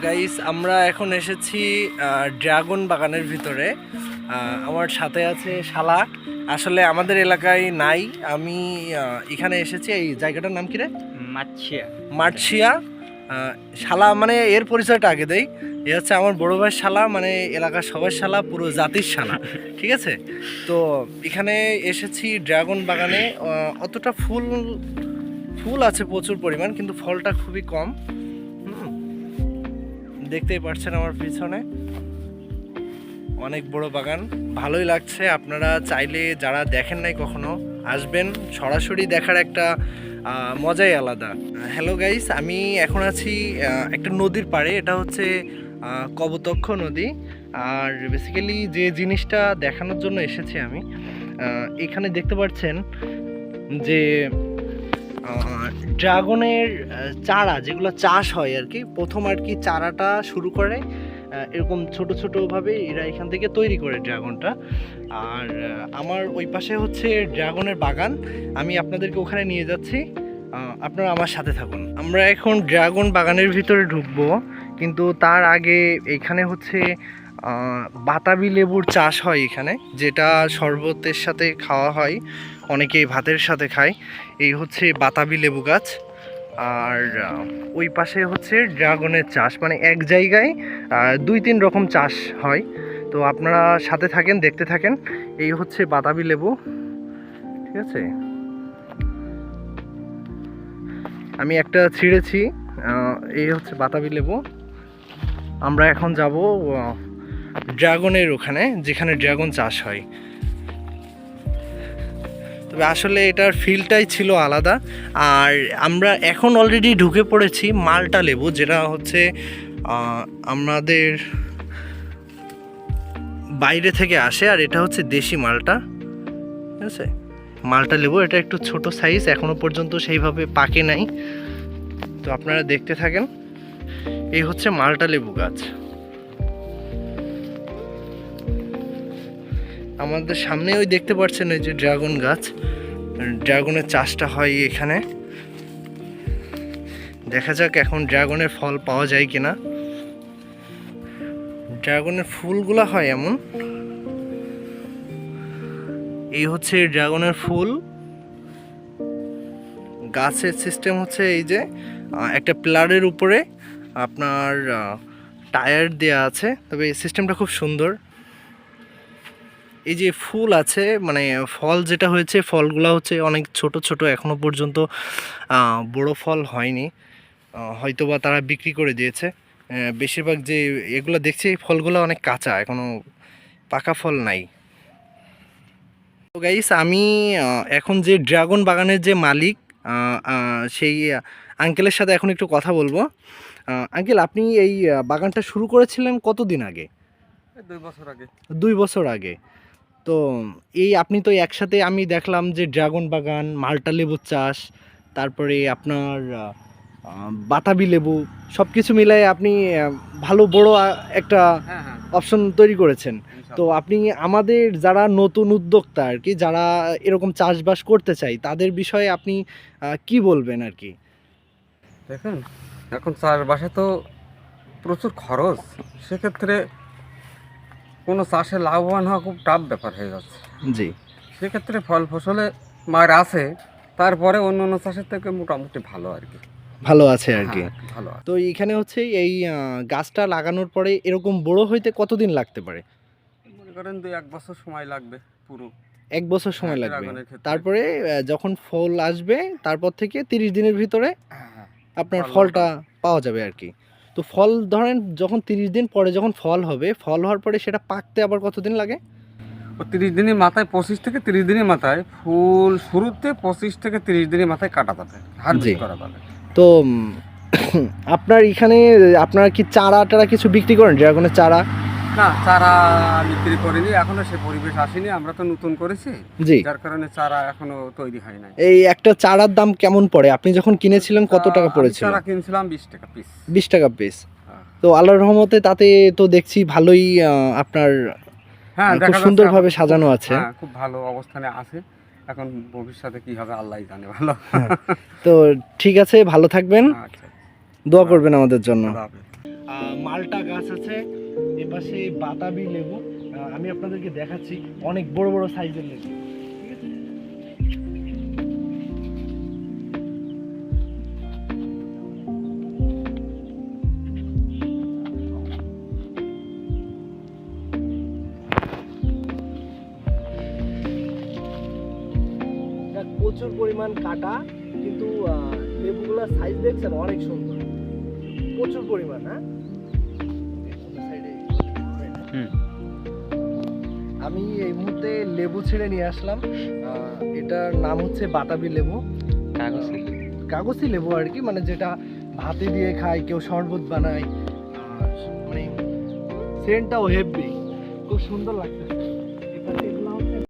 Guys আমরা এখন এসেছি ড্রাগন বাগানের ভিতরে। আমার সাথে আছে শালা। আসলে আমাদের এলাকায় নাই, আমি এখানে এসেছি। এই জায়গাটার নাম কি রে? মাছিয়া। মাটশিয়া। শালা মানে এর পরিচয়টা আগে দেই। এ হচ্ছে আমার বড় ভাইয়ের শালা, মানে এলাকার সবার শালা, পুরো জাতির শালা। ঠিক আছে, তো এখানে এসেছি ড্রাগন বাগানে। অতটা ফুল ফুল আছে প্রচুর পরিমাণ, কিন্তু ফলটা খুবই কম। দেখতেই পাচ্ছেন আমার পিছনে অনেক বড় বাগান, ভালোই লাগছে। আপনারা চাইলে যারা দেখেন নাই কখনো আসবেন, সরাসরি দেখার একটা মজাই আলাদা। হ্যালো গাইস, আমি এখন আছি একটা নদীর পাড়ে। এটা হচ্ছে কপোতাক্ষ নদী। আর বেসিক্যালি যে জিনিসটা দেখানোর জন্য এসেছি আমি, এখানে দেখতে পাচ্ছেন যে ড্রাগনের চারা যেগুলো চাষ হয় আর কি, প্রথম আর কি চারাটা শুরু করে এরকম ছোট ছোটোভাবে এরা এখান থেকে তৈরি করে ড্রাগনটা। আর আমার ওই পাশে হচ্ছে ড্রাগনের বাগান, আমি আপনাদেরকে ওখানে নিয়ে যাচ্ছি। আপনারা আমার সাথে থাকুন। আমরা এখন ড্রাগন বাগানের ভিতরে ঢুকবো, কিন্তু তার আগে এখানে হচ্ছে বাতাবি লেবুর চাষ হয় এখানে, যেটা শরবতের সাথে খাওয়া হয়, অনেকেই ভাতের সাথে খায়। এই হচ্ছে বাতাবি লেবু গাছ। আর ওই পাশে হচ্ছে ড্রাগনের চাষ, মানে এক জায়গায় 2-3 রকম চাষ হয়। তো আপনারা সাথে থাকেন, দেখতে থাকেন। এই হচ্ছে বাতাবি লেবু, ঠিক আছে। আমি একটা ছিঁড়েছি। এই হচ্ছে বাতাবি লেবু। আমরা এখন যাব ড্রাগনের ওখানে, যেখানে ড্রাগন চাষ হয়। তবে আসলে এটার ফিলটাই ছিল আলাদা। আর আমরা এখন অলরেডি ঢুকে পড়েছি মাল্টা লেবু, যেটা হচ্ছে আমাদের বাইরে থেকে আসে। আর এটা হচ্ছে দেশি মালটা, ঠিক আছে। মাল্টা লেবু এটা একটু ছোট সাইজ, এখনো পর্যন্ত সেইভাবে পাকে নাই। তো আপনারা দেখতে থাকেন। এই হচ্ছে মাল্টা লেবু গাছ। আমাদের সামনে ওই দেখতে পাচ্ছেন এই যে ড্রাগন গাছ, ড্রাগনের চাষটা হয় এখানে। দেখা যাক এখন ড্রাগনের ফল পাওয়া যায় কিনা। ড্রাগনের ফুলগুলো হয় এমন। এই হচ্ছে ড্রাগনের ফুল। গাছের সিস্টেম হচ্ছে এই যে একটা পিলারের উপরে আপনার টায়ার দেয়া আছে। তবে এই সিস্টেমটা খুব সুন্দর। এই যে ফুল আছে, মানে ফল যেটা হয়েছে, ফলগুলো হচ্ছে অনেক ছোট ছোট, এখনো পর্যন্ত বড় ফল হয়নি। হয়তোবা তারা বিক্রি করে দিয়েছে। বেশিরভাগ যে এগুলো দেখছি, এই ফলগুলো অনেক কাঁচা, এখনো পাকা ফল নাই। তো গাইস, আমি এখন যে ড্রাগন বাগানের যে মালিক, সেই আঙ্কেলের সাথে এখন একটু কথা বলবো। আঙ্কেল, আপনি এই বাগানটা শুরু করেছিলেন কতদিন আগে? 2 বছর আগে। 2 বছর আগে। তো এই আপনি তো একসাথে, আমি দেখলাম যে ড্রাগন বাগান, মাল্টা লেবুর চাষ, তারপরে আপনার বাতাবি লেবু, সব কিছু মিলাই আপনি ভালো বড় একটা অপশন তৈরি করেছেন। তো আপনি আমাদের যারা নতুন উদ্যোক্তা আর কি, যারা এরকম চাষবাস করতে চাই, তাদের বিষয়ে আপনি কি বলবেন আর কি? দেখুন, এখন চাষবাসে তো প্রচুর খরচ। সেক্ষেত্রে কোনো চাষে লাভবান হওয়া খুব টাফ ব্যাপার হয়ে যাচ্ছে। জি। সেক্ষেত্রে ফল ফসলে মার আছে, তারপরে অন্য অন্য চাষের থেকে মোটামুটি ভালো আর কি। ভালো আছে আর কি। ভালো আছে। তো এইখানে হচ্ছে এই গাছটা লাগানোর পরে এরকম বড় হইতে কতদিন লাগতে পারে? মনে করেন 2-1 বছর সময় লাগবে পুরো। 1 বছর সময় লাগবে। ড্রাগনের ক্ষেত্রে। তারপরে যখন ফল আসবে, তারপর থেকে 30 দিনের ভিতরে হ্যাঁ, আপনার ফল ফলটা পাওয়া যাবে আর কি। তো ফল ধরেন যখন 30 দিন পরে যখন ফল হবে, ফল হওয়ার পরে সেটা পাকতে আবার কতদিন লাগে? ও 30 দিনের মাথায়, 25 থেকে 30 দিনের মাথায় ফুল শুরুতে 25 থেকে 30 দিনের মাথায় কাটা যাবে, হারভেস্ট করা যাবে। তো আপনার এখানে আপনারা কি চারা টারা কিছু বিক্রি করেন, ড্রাগনের চারা? না, চারা বিক্রি করিনি, এখনো সে পরিবেশ আসেনি। আমরা তো নতুন করেছি, জি। যার কারণে চারা এখনো তৈরি হয় নাই। এই একটা চারার দাম কেমন পড়ে? আপনি যখন কিনেছিলেন কত টাকা পড়েছিল? চারা কিনছিলাম 20 টাকা পিস। 20 টাকা পিস। তো আল্লাহর রহমতে তাতে তো দেখছি ভালোই আপনার হ্যাঁ, খুব সুন্দরভাবে সাজানো আছে। হ্যাঁ, খুব ভালো অবস্থানে আছে। এখন ভবিষ্যতে কি হবে আল্লাহই জানে ভালো। তো ঠিক আছে, ভালো থাকবেন, আচ্ছা, দোয়া করবেন আমাদের জন্য। আল্লাহ হাফেজ। মালটা গাছ আছে, এপাশে বাতাবি লেবু। আমি আপনাদেরকে দেখাচ্ছি, অনেক বড় বড় সাইজের লেবু। ঠিক আছে, দেখ, প্রচুর পরিমাণ কাটা, কিন্তু লেবুগুলোর সাইজ দেখছেন অনেক সুন্দর, প্রচুর পরিমাণ। হ্যাঁ, আমি এই মুহূর্তে লেবু ছিঁড়ে নিয়ে আসলাম। এটার নাম হচ্ছে বাতাবি লেবু, কাগজি লেবু আর কি, মানে যেটা ভাতে দিয়ে খায়, কেউ শরবত বানায়। মানে সেন্টটাও হেভি, খুব সুন্দর লাগতেছে।